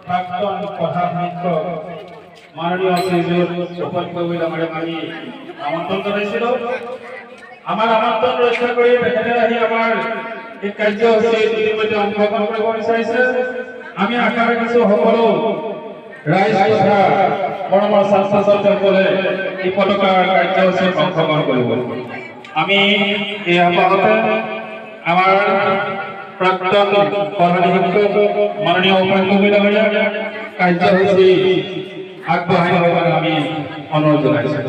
প্ৰাক্তন প্ৰধান শিক্ষক মাননীয় শ্ৰীযুত উপেন্দ্ৰ ম্যাডাম আমি আমন্ত্ৰণ জানাইছিল। আমাৰ আমন্ত্ৰণ ৰক্ষা কৰি তেখেতে আহি আমাৰ এই কাৰ্যসূচীত ইতিমধ্যে অংশগ্ৰহণ কৰিব বিচাৰিছে। আমি আশা ৰাখিছো সকলো ৰাইজ তথা মৰমৰ ছাত্ৰ ছাত্ৰীসকলে এই পতাকা কাৰ্যসূচীত অংশগ্ৰহণ কৰিব। আমি এই আহ্বানতে আমাৰ প্ৰাক্তন প্ৰধান শিক্ষক মাননীয় উপেন্দ্ৰ ডাঙৰীয়া কাৰ্যসূচী আগবঢ়াই নিবলৈ আমি অনুৰোধ জনাইছো।